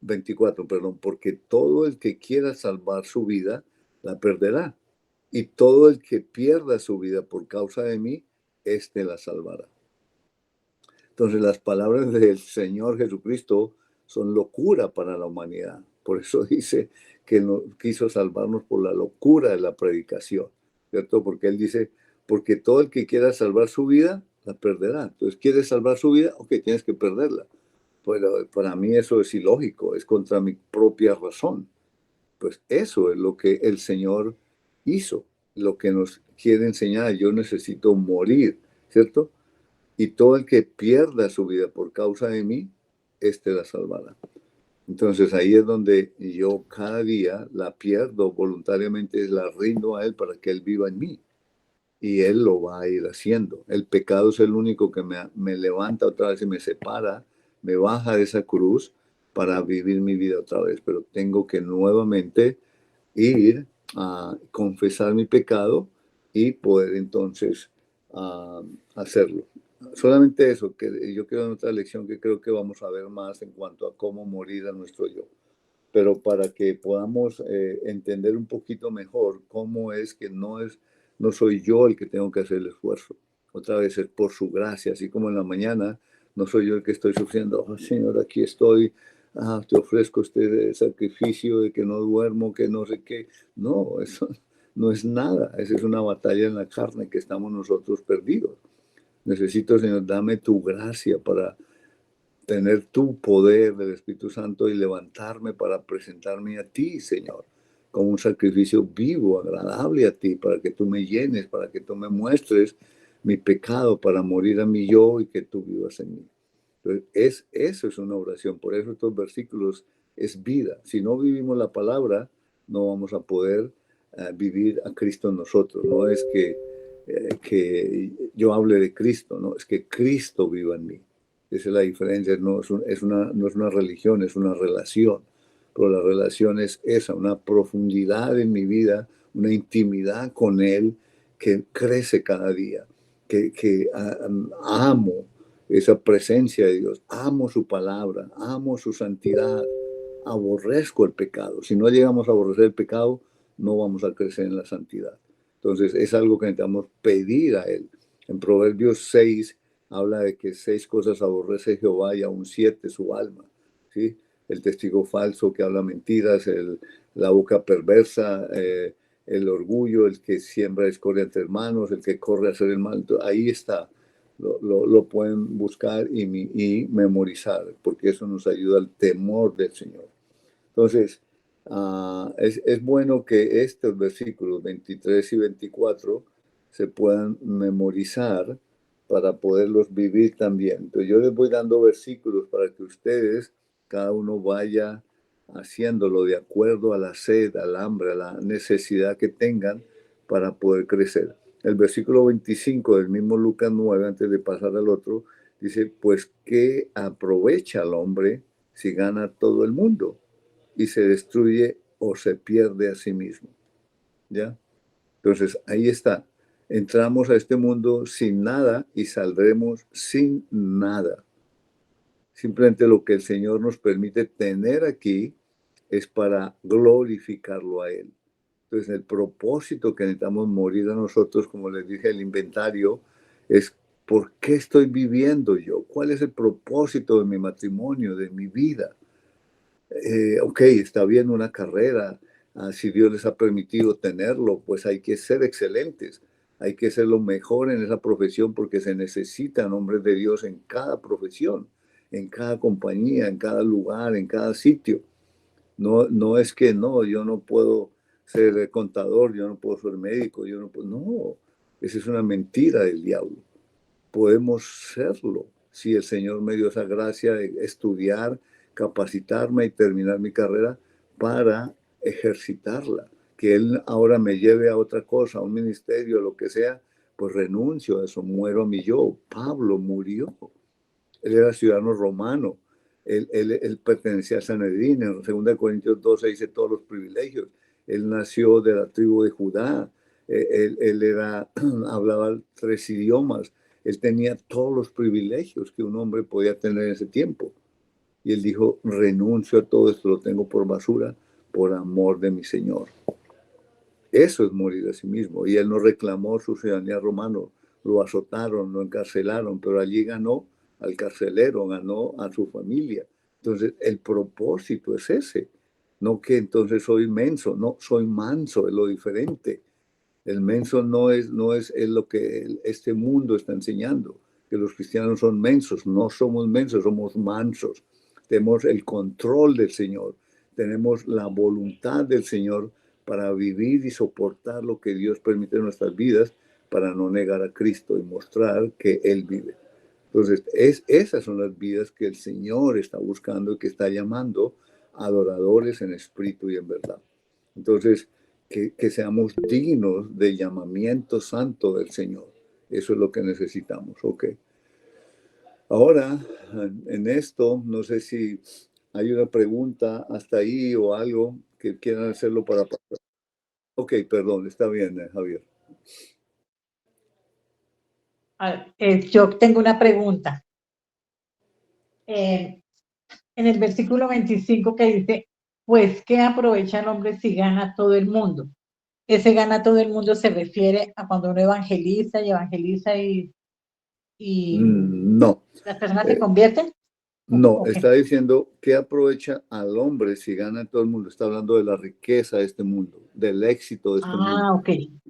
24, perdón, porque todo el que quiera salvar su vida, la perderá. Y todo el que pierda su vida por causa de mí, éste la salvará. Entonces las palabras del Señor Jesucristo son locura para la humanidad. Por eso dice que no, quiso salvarnos por la locura de la predicación, ¿cierto? Porque Él dice, porque todo el que quiera salvar su vida, la perderá. Entonces, ¿quieres salvar su vida? Ok, tienes que perderla. Pero para mí eso es ilógico, es contra mi propia razón. Pues eso es lo que el Señor hizo, lo que nos quiere enseñar. Yo necesito morir, ¿cierto? Y todo el que pierda su vida por causa de mí, éste la salvará. Entonces ahí es donde yo cada día la pierdo voluntariamente, la rindo a Él para que Él viva en mí. Y Él lo va a ir haciendo. El pecado es el único que me levanta otra vez y me separa, me baja de esa cruz para vivir mi vida otra vez. Pero tengo que nuevamente ir a confesar mi pecado y poder entonces hacerlo. Solamente eso, que yo quiero en otra lección que creo que vamos a ver más en cuanto a cómo morir a nuestro yo. Pero para que podamos entender un poquito mejor cómo es que no soy yo el que tengo que hacer el esfuerzo. Otra vez es por su gracia, así como en la mañana, no soy yo el que estoy sufriendo. Oh, Señor, aquí estoy, te ofrezco este sacrificio de que no duermo, que no sé qué. No, eso no es nada. Esa es una batalla en la carne que estamos nosotros perdidos. Necesito, Señor, dame tu gracia para tener tu poder del Espíritu Santo y levantarme para presentarme a ti, Señor, como un sacrificio vivo, agradable a ti, para que tú me llenes, para que tú me muestres mi pecado, para morir a mi yo y que tú vivas en mí. Entonces, eso es una oración. Por eso estos versículos es vida. Si no vivimos la palabra, no vamos a poder vivir a Cristo en nosotros. No es que yo hable de Cristo, no, es que Cristo viva en mí. Esa es la diferencia, no es una religión, es una relación. Pero la relación es esa, una profundidad en mi vida, una intimidad con Él que crece cada día, que amo esa presencia de Dios, amo su palabra, amo su santidad, aborrezco el pecado. Si no llegamos a aborrecer el pecado, no vamos a crecer en la santidad. Entonces es algo que necesitamos pedir a Él. En Proverbios 6 habla de que 6 cosas aborrece Jehová y aún 7 su alma, ¿sí? El testigo falso que habla mentiras, la boca perversa, el orgullo, el que siembra discordia entre hermanos, el que corre a hacer el mal. Entonces, ahí está. Lo pueden buscar y memorizar, porque eso nos ayuda al temor del Señor. Entonces, es bueno que estos versículos 23 y 24 se puedan memorizar para poderlos vivir también. Entonces, yo les voy dando versículos para que ustedes, cada uno vaya haciéndolo de acuerdo a la sed, al hambre, a la necesidad que tengan para poder crecer. El versículo 25 del mismo Lucas 9, antes de pasar al otro, dice, pues, ¿qué aprovecha el hombre si gana todo el mundo y se destruye o se pierde a sí mismo? ¿Ya? Entonces, ahí está. Entramos a este mundo sin nada y saldremos sin nada. Simplemente lo que el Señor nos permite tener aquí es para glorificarlo a Él. Entonces, el propósito que necesitamos morir a nosotros, como les dije, el inventario, es ¿por qué estoy viviendo yo? ¿Cuál es el propósito de mi matrimonio, de mi vida? Ok, está bien una carrera, si Dios les ha permitido tenerlo, pues hay que ser excelentes, hay que ser lo mejor en esa profesión porque se necesitan hombres de Dios en cada profesión, en cada compañía, en cada lugar, en cada sitio. No es que no, yo no puedo ser contador, yo no puedo ser médico, yo no puedo, no, esa es una mentira del diablo. Podemos serlo si el Señor me dio esa gracia de estudiar, capacitarme y terminar mi carrera para ejercitarla. Que Él ahora me lleve a otra cosa, a un ministerio, lo que sea, pues renuncio a eso, muero a mi yo. Pablo murió. Él era ciudadano romano. Él pertenecía a Sanedrín. En 2 Corintios 12 dice todos los privilegios. Él nació de la tribu de Judá. Él hablaba 3 idiomas. Él tenía todos los privilegios que un hombre podía tener en ese tiempo. Y él dijo, renuncio a todo esto, lo tengo por basura, por amor de mi Señor. Eso es morir a sí mismo. Y él no reclamó su ciudadanía romana, lo azotaron, lo encarcelaron, pero allí ganó al carcelero, ganó a su familia. Entonces, el propósito es ese. No que entonces soy menso, no, soy manso, es lo diferente. El menso no es lo que este mundo está enseñando, que los cristianos son mensos. No somos mensos, somos mansos. Tenemos el control del Señor, tenemos la voluntad del Señor para vivir y soportar lo que Dios permite en nuestras vidas, para no negar a Cristo y mostrar que Él vive. Entonces, esas son las vidas que el Señor está buscando y que está llamando adoradores en espíritu y en verdad. Entonces, que seamos dignos del llamamiento santo del Señor. Eso es lo que necesitamos, ¿ok? Ahora, en esto, no sé si hay una pregunta hasta ahí o algo que quieran hacerlo para pasar. Ok, perdón, está bien, Javier. Yo tengo una pregunta. En el versículo 25 que dice, pues, ¿qué aprovecha el hombre si gana todo el mundo? Ese gana todo el mundo se refiere a cuando uno evangeliza y No. las personas se convierten. No, Okay. está diciendo que aprovecha al hombre si gana todo el mundo. Está hablando de la riqueza de este mundo, del éxito de este mundo,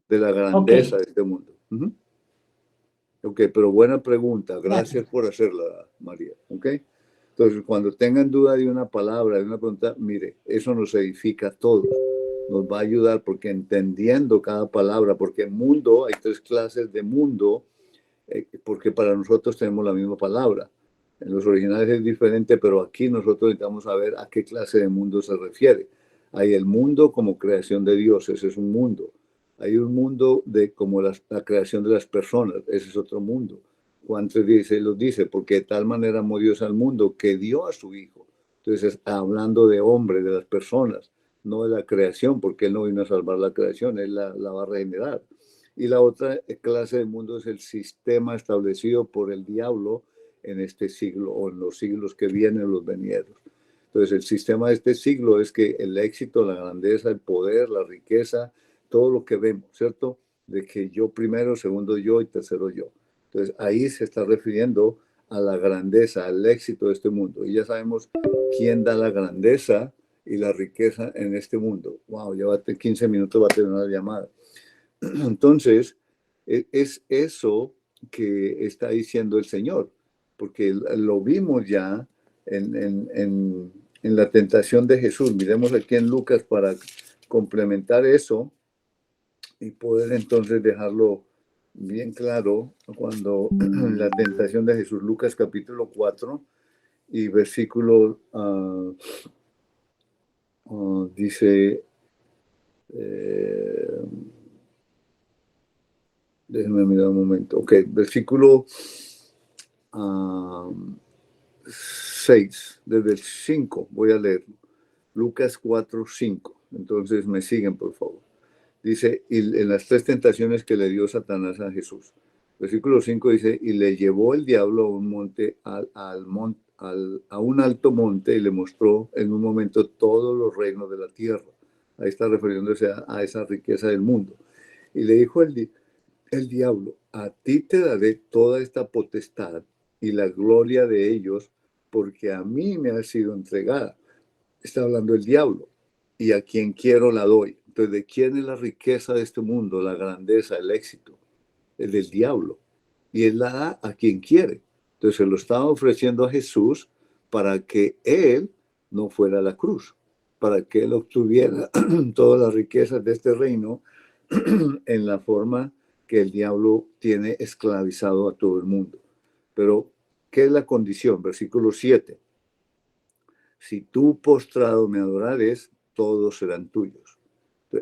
de la grandeza de este mundo. Ok, pero buena pregunta. Gracias por hacerla, María. Ok. Entonces, cuando tengan duda de una palabra, de una pregunta, mire, eso nos edifica a todos. Nos va a ayudar porque entendiendo cada palabra, porque el mundo, hay 3 clases de mundo, porque para nosotros tenemos la misma palabra. En los originales es diferente, pero aquí nosotros necesitamos saber a qué clase de mundo se refiere. Hay el mundo como creación de Dios, ese es un mundo. Hay un mundo como la creación de las personas, ese es otro mundo. Juan 3:16 lo dice, porque de tal manera amó Dios al mundo que dio a su Hijo. Entonces, hablando de hombre, de las personas, no de la creación, porque Él no vino a salvar la creación, Él la va a regenerar. Y la otra clase de mundo es el sistema establecido por el diablo en este siglo o en los siglos que vienen, los venideros. Entonces, el sistema de este siglo es que el éxito, la grandeza, el poder, la riqueza, todo lo que vemos, ¿cierto? De que yo primero, segundo yo y tercero yo. Entonces, ahí se está refiriendo a la grandeza, al éxito de este mundo. Y ya sabemos quién da la grandeza y la riqueza en este mundo. Wow, ya 15 minutos, va a tener una llamada. Entonces, es eso que está diciendo el Señor, porque lo vimos ya en la tentación de Jesús. Miremos aquí en Lucas para complementar eso y poder entonces dejarlo bien claro cuando la tentación de Jesús, Lucas capítulo 4 y versículo dice, déjenme mirar un momento. Ok, versículo 6, desde el 5, voy a leer. Lucas 4, 5. Entonces me siguen, por favor. Dice, y en las 3 tentaciones que le dio Satanás a Jesús. Versículo 5 dice, y le llevó el diablo a un monte, a un alto monte y le mostró en un momento todos los reinos de la tierra. Ahí está refiriéndose a esa riqueza del mundo. Y le dijo el diablo, a ti te daré toda esta potestad y la gloria de ellos, porque a mí me ha sido entregada. Está hablando el diablo, y a quien quiero la doy. Entonces, ¿de quién es la riqueza de este mundo, la grandeza, el éxito? Es del diablo. Y él la da a quien quiere. Entonces, se lo estaba ofreciendo a Jesús para que él no fuera a la cruz, para que él obtuviera todas las riquezas de este reino en la forma que el diablo tiene esclavizado a todo el mundo. Pero, ¿qué es la condición? Versículo 7. Si tú postrado me adorares, todos serán tuyos.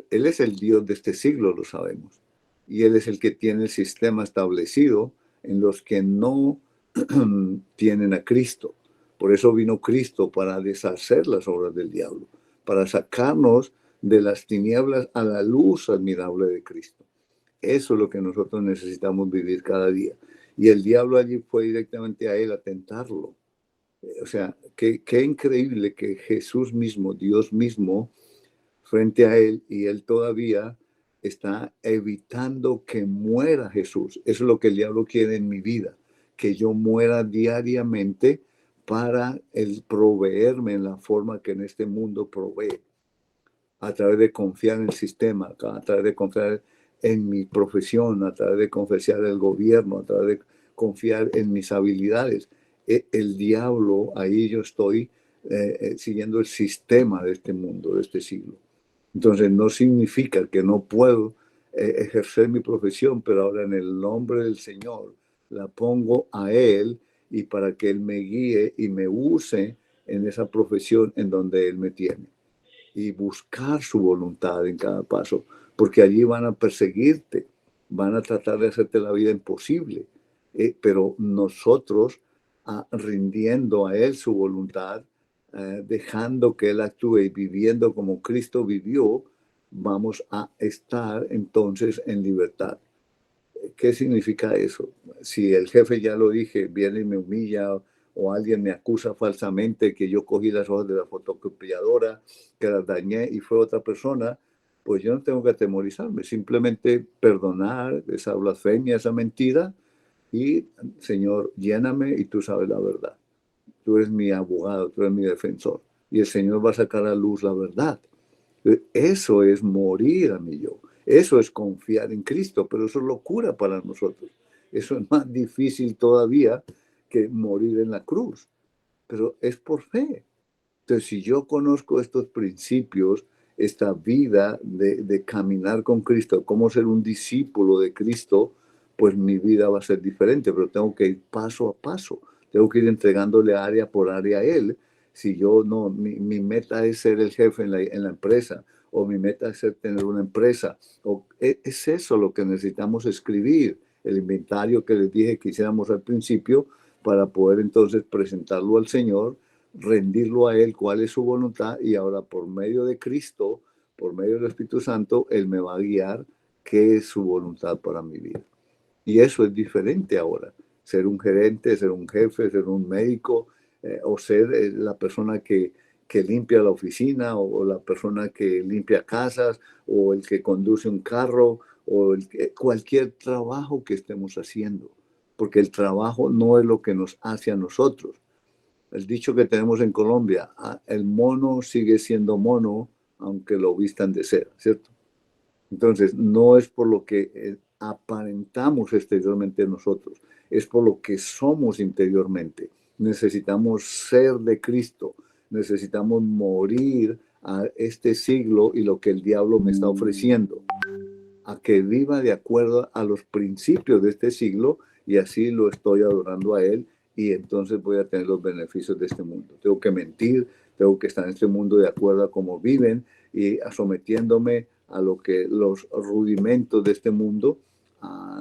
Él es el Dios de este siglo, lo sabemos. Y Él es el que tiene el sistema establecido en los que no tienen a Cristo. Por eso vino Cristo, para deshacer las obras del diablo, para sacarnos de las tinieblas a la luz admirable de Cristo. Eso es lo que nosotros necesitamos vivir cada día. Y el diablo allí fue directamente a él a tentarlo. O sea, qué increíble que Jesús mismo, Dios mismo, frente a él, y él todavía está evitando que muera Jesús. Eso es lo que el diablo quiere en mi vida, que yo muera diariamente para el proveerme en la forma que en este mundo provee, a través de confiar en el sistema, a través de confiar en mi profesión, a través de confiar en el gobierno, a través de confiar en mis habilidades. El diablo, ahí yo estoy siguiendo el sistema de este mundo, de este siglo. Entonces no significa que no puedo ejercer mi profesión, pero ahora en el nombre del Señor la pongo a Él y para que Él me guíe y me use en esa profesión en donde Él me tiene. Y buscar su voluntad en cada paso, porque allí van a perseguirte, van a tratar de hacerte la vida imposible, pero nosotros rindiendo a Él su voluntad, dejando que Él actúe y viviendo como Cristo vivió, vamos a estar entonces en libertad. ¿Qué significa eso? Si el jefe, ya lo dije, viene y me humilla o alguien me acusa falsamente que yo cogí las hojas de la fotocopiadora, que las dañé y fue otra persona, pues yo no tengo que atemorizarme, simplemente perdonar esa blasfemia, esa mentira y, Señor, lléname y tú sabes la verdad. Tú eres mi abogado, tú eres mi defensor y el Señor va a sacar a luz la verdad. Eso es morir a mi yo. Eso es confiar en Cristo, pero eso es locura para nosotros. Eso es más difícil todavía que morir en la cruz, pero es por fe. Entonces, si yo conozco estos principios, esta vida de caminar con Cristo, cómo ser un discípulo de Cristo, pues mi vida va a ser diferente, pero tengo que ir paso a paso. Tengo que ir entregándole área por área a Él. Si yo no, mi meta es ser el jefe en la empresa, o mi meta es tener una empresa, o es eso lo que necesitamos escribir, el inventario que les dije que hiciéramos al principio, para poder entonces presentarlo al Señor, rendirlo a Él, cuál es su voluntad, y ahora por medio de Cristo, por medio del Espíritu Santo, Él me va a guiar qué es su voluntad para mi vida. Y eso es diferente ahora, ser un gerente, ser un jefe, ser un médico, o ser la persona que limpia la oficina, o la persona que limpia casas, o el que conduce un carro, o cualquier trabajo que estemos haciendo, porque el trabajo no es lo que nos hace a nosotros. El dicho que tenemos en Colombia, el mono sigue siendo mono, aunque lo vistan de seda, ¿cierto? Entonces, no es por lo que aparentamos exteriormente nosotros, es por lo que somos interiormente. Necesitamos ser de Cristo, necesitamos morir a este siglo y lo que el diablo me está ofreciendo, a que viva de acuerdo a los principios de este siglo, y así lo estoy adorando a Él, y entonces voy a tener los beneficios de este mundo. Tengo que mentir, tengo que estar en este mundo de acuerdo a cómo viven y sometiéndome a lo que los rudimentos de este mundo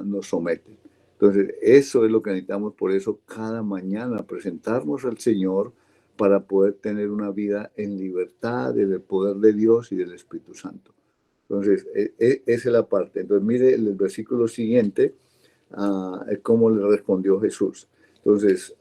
nos someten. Entonces, eso es lo que necesitamos. Por eso cada mañana presentarnos al Señor para poder tener una vida en libertad del poder de Dios y del Espíritu Santo. Entonces, esa es la parte. Entonces, mire el versículo siguiente, cómo le respondió Jesús. Entonces,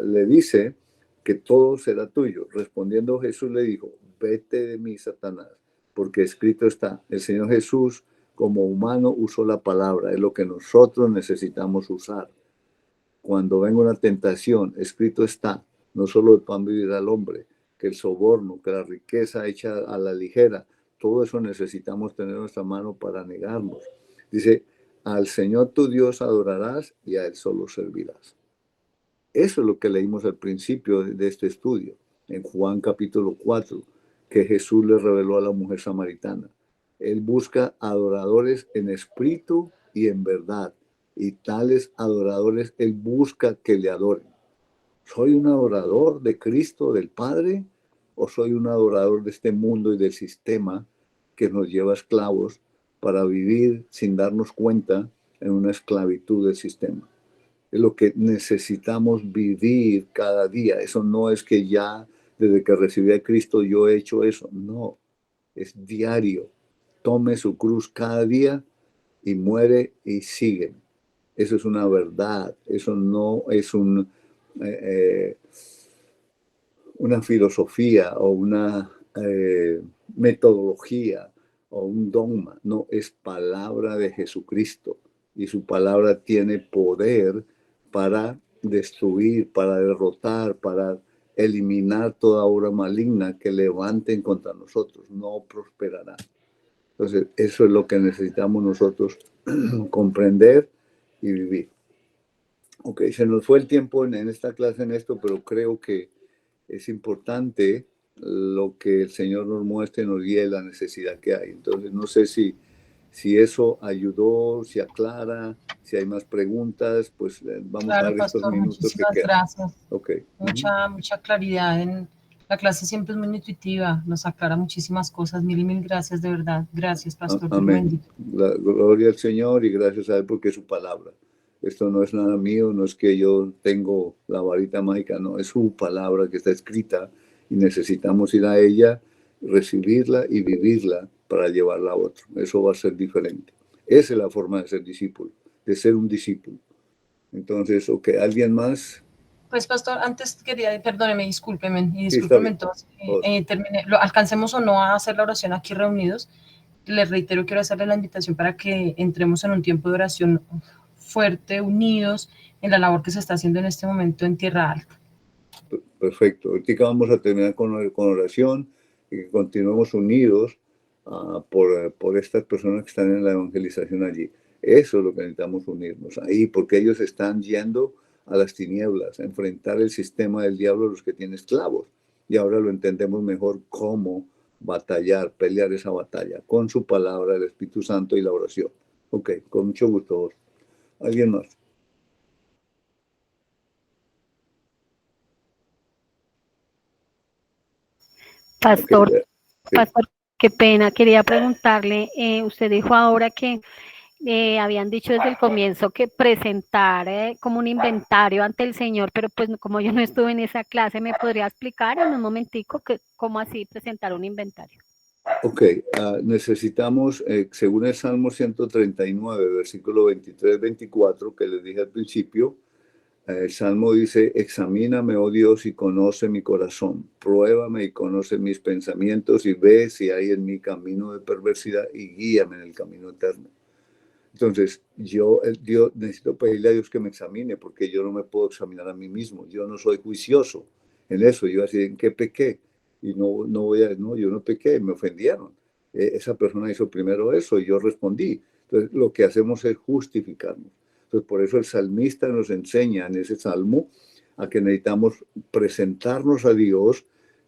le dice que todo será tuyo. Respondiendo Jesús le dijo, vete de mí, Satanás, porque escrito está. El Señor Jesús, como humano, usó la palabra. Es lo que nosotros necesitamos usar. Cuando venga una tentación, escrito está, no solo el pan vivirá el hombre, que el soborno, que la riqueza hecha a la ligera, todo eso necesitamos tener en nuestra mano para negarnos. Dice, al Señor tu Dios adorarás y a Él solo servirás. Eso es lo que leímos al principio de este estudio, en Juan capítulo 4, que Jesús le reveló a la mujer samaritana. Él busca adoradores en espíritu y en verdad, y tales adoradores Él busca que le adoren. ¿Soy un adorador de Cristo, del Padre, o soy un adorador de este mundo y del sistema que nos lleva esclavos para vivir sin darnos cuenta en una esclavitud del sistema? Es lo que necesitamos vivir cada día. Eso no es que ya desde que recibí a Cristo yo he hecho eso. No, es diario. Tome su cruz cada día y muere y sigue. eso es una verdad, eso no es una filosofía o una metodología o un dogma, no, es palabra de Jesucristo y su palabra tiene poder para destruir, para derrotar, para eliminar toda obra maligna que levanten contra nosotros, no prosperará. Entonces, eso es lo que necesitamos nosotros comprender y vivir. Ok, se nos fue el tiempo en esta clase en esto, pero creo que es importante lo que el Señor nos muestre, nos guíe la necesidad que hay. Entonces, no sé si eso ayudó, si aclara, si hay más preguntas, pues vamos a Claro, dar estos pastor, minutos que muchísimas quedan. gracias. Ok. Mucha claridad en la clase, siempre es muy intuitiva, nos aclara muchísimas cosas. Mil y mil gracias, de verdad. Gracias, pastor. Dios lo Amén. bendiga. La gloria al Señor y gracias a Él porque es su palabra. Esto no es nada mío, no es que yo tengo la varita mágica, no, es su palabra que está escrita y necesitamos ir a ella, recibirla y vivirla para llevarla a otro. Eso va a ser diferente. Esa es la forma de ser discípulo, de ser un discípulo. Entonces, ok, ¿alguien más? Pues, pastor, antes quería, perdóneme, discúlpeme, y Sí, está discúlpeme bien. entonces, alcancemos o no a hacer la oración aquí reunidos. Les reitero, quiero hacerle la invitación para que entremos en un tiempo de oración fuerte, unidos, en la labor que se está haciendo en este momento en Tierra Alta. Perfecto. Ahorita vamos a terminar con oración y que continuemos unidos por estas personas que están en la evangelización allí. Eso es lo que necesitamos unirnos ahí, porque ellos están yendo a las tinieblas, a enfrentar el sistema del diablo, los que tienen esclavos. Y ahora lo entendemos mejor cómo batallar, pelear esa batalla, con su palabra, el Espíritu Santo y la oración. Ok, con mucho gusto. ¿Alguien más? Pastor, Okay, sí. pastor, qué pena, quería preguntarle, usted dijo ahora que habían dicho desde el comienzo que presentar como un inventario ante el Señor, pero pues como yo no estuve en esa clase, ¿me podría explicar en un momentico cómo así presentar un inventario? Ok, necesitamos, según el Salmo 139, versículo 23-24, que les dije al principio, el Salmo dice, examíname, oh Dios, y conoce mi corazón, pruébame y conoce mis pensamientos y ve si hay en mi camino de perversidad y guíame en el camino eterno. Entonces, Dios, necesito pedirle a Dios que me examine porque yo no me puedo examinar a mí mismo. Yo no soy juicioso en eso. Yo así, ¿en qué pequé? Y no, yo no pequé, me ofendieron. Esa persona hizo primero eso y yo respondí. Entonces, lo que hacemos es justificarnos. Entonces, por eso el salmista nos enseña en ese salmo a que necesitamos presentarnos a Dios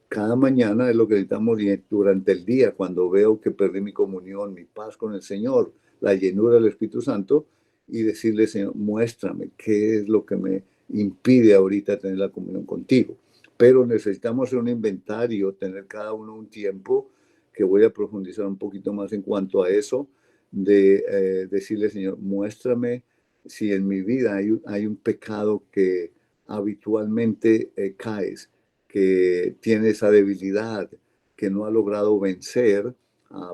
cada mañana, es lo que necesitamos, y durante el día, cuando veo que perdí mi comunión, mi paz con el Señor, la llenura del Espíritu Santo, y decirle, Señor, muéstrame qué es lo que me impide ahorita tener la comunión contigo. Pero necesitamos hacer un inventario, tener cada uno un tiempo, que voy a profundizar un poquito más en cuanto a eso, de decirle, Señor, muéstrame si en mi vida hay un pecado que habitualmente caes, que tiene esa debilidad, que no ha logrado vencer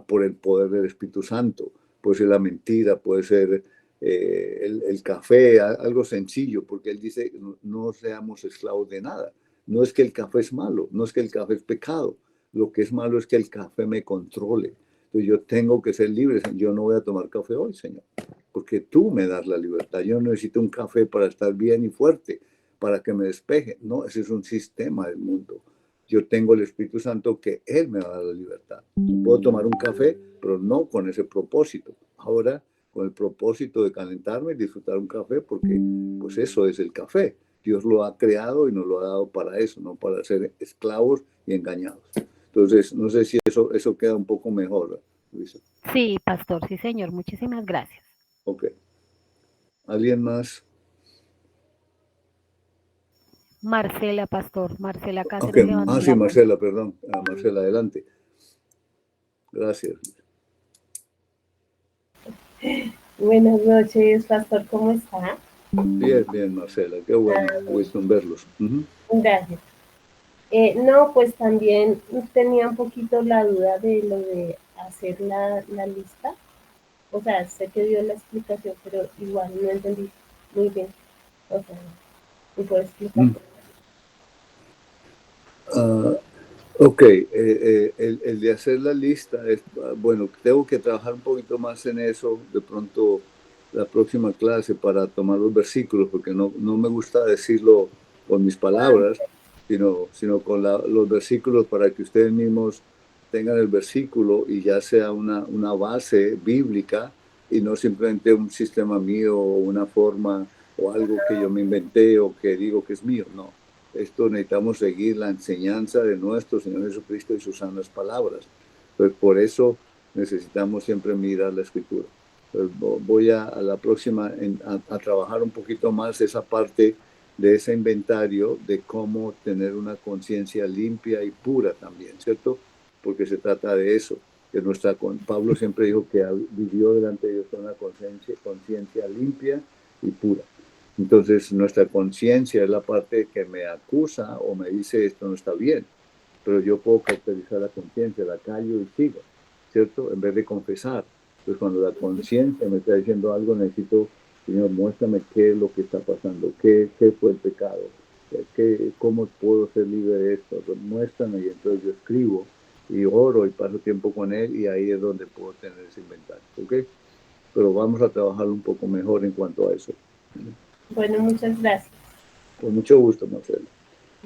por el poder del Espíritu Santo. Puede ser la mentira, puede ser el café, algo sencillo, porque él dice, no seamos esclavos de nada. No es que el café es malo, no es que el café es pecado. Lo que es malo es que el café me controle. Entonces yo tengo que ser libre. Yo no voy a tomar café hoy, Señor, porque tú me das la libertad. Yo no necesito un café para estar bien y fuerte, para que me despeje. No, ese es un sistema del mundo. Yo tengo el Espíritu Santo que Él me va a dar la libertad. Puedo tomar un café, pero no con ese propósito. Ahora, con el propósito de calentarme y disfrutar un café, porque pues eso es el café. Dios lo ha creado y nos lo ha dado para eso, no para ser esclavos y engañados. Entonces, no sé si eso queda un poco mejor, Luisa. Sí, pastor, sí, señor, muchísimas gracias. Ok. ¿Alguien más? Marcela, pastor, Marcela Ok. Cáceres levantó Sí, la mano. Marcela, perdón. Marcela, adelante. Gracias. Buenas noches, pastor, ¿cómo está? Bien, bien, Marcela. Qué bueno. Gusto en verlos. Gracias. No, pues también tenía un poquito la duda de lo de hacer la lista. O sea, sé que dio la explicación, pero igual no entendí. muy bien. O sea, ¿me puedes explicar? Ok, el de hacer la lista, bueno, tengo que trabajar un poquito más en eso, de pronto la próxima clase para tomar los versículos, porque no me gusta decirlo con mis palabras, sino con los versículos para que ustedes mismos tengan el versículo y ya sea una base bíblica y no simplemente un sistema mío o una forma o algo que yo me inventé o que digo que es mío, no. Esto necesitamos seguir la enseñanza de nuestro Señor Jesucristo y sus sanas palabras. Pues por eso necesitamos siempre mirar la Escritura. Pues voy a la próxima a trabajar un poquito más esa parte de ese inventario de cómo tener una conciencia limpia y pura también, ¿cierto? Porque se trata de eso. Que Pablo siempre dijo que vivió delante de Dios con una conciencia limpia y pura. Entonces, nuestra conciencia es la parte que me acusa o me dice esto no está bien, pero yo puedo cauterizar la conciencia, la callo y sigo, ¿cierto? En vez de confesar. Entonces, cuando la conciencia me está diciendo algo, necesito, Señor, muéstrame qué es lo que está pasando, qué fue el pecado, cómo puedo ser libre de esto, muéstrame, y entonces yo escribo y oro y paso tiempo con Él, y ahí es donde puedo tener ese inventario, ¿ok? Pero vamos a trabajar un poco mejor en cuanto a eso. Bueno, muchas gracias. Con mucho gusto, Marcelo.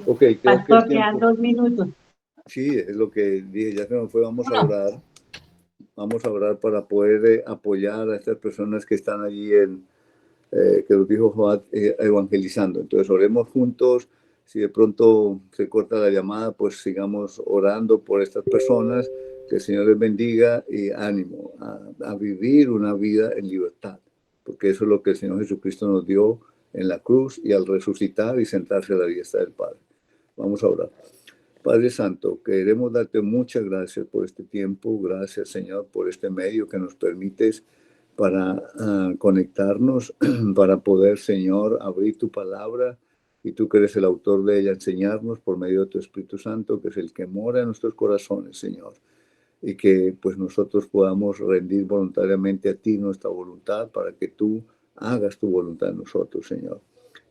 Ok, creo que el Pastor, quedan tiempo... 2 minutos. Sí, es lo que dije, ya se nos fue, vamos a orar. Vamos a orar para poder apoyar a estas personas que están allí que nos dijo Joab, evangelizando. Entonces, oremos juntos. Si de pronto se corta la llamada, pues sigamos orando por estas personas. Que el Señor les bendiga y ánimo a vivir una vida en libertad, porque eso es lo que el Señor Jesucristo nos dio en la cruz y al resucitar y sentarse a la diestra del Padre. Vamos a orar. Padre Santo, queremos darte muchas gracias por este tiempo. Gracias, Señor, por este medio que nos permites para conectarnos, para poder, Señor, abrir tu palabra, y tú que eres el autor de ella, enseñarnos por medio de tu Espíritu Santo, que es el que mora en nuestros corazones, Señor, y que pues nosotros podamos rendir voluntariamente a ti nuestra voluntad para que tú hagas tu voluntad en nosotros, Señor.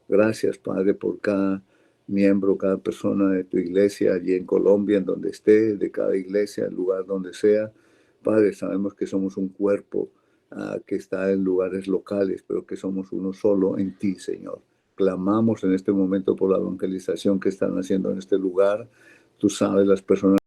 Gracias, Padre, por cada miembro, cada persona de tu iglesia allí en Colombia, en donde esté, de cada iglesia, el lugar donde sea. Padre, sabemos que somos un cuerpo que está en lugares locales, pero que somos uno solo en ti, Señor. Clamamos en este momento por la evangelización que están haciendo en este lugar. Tú sabes las personas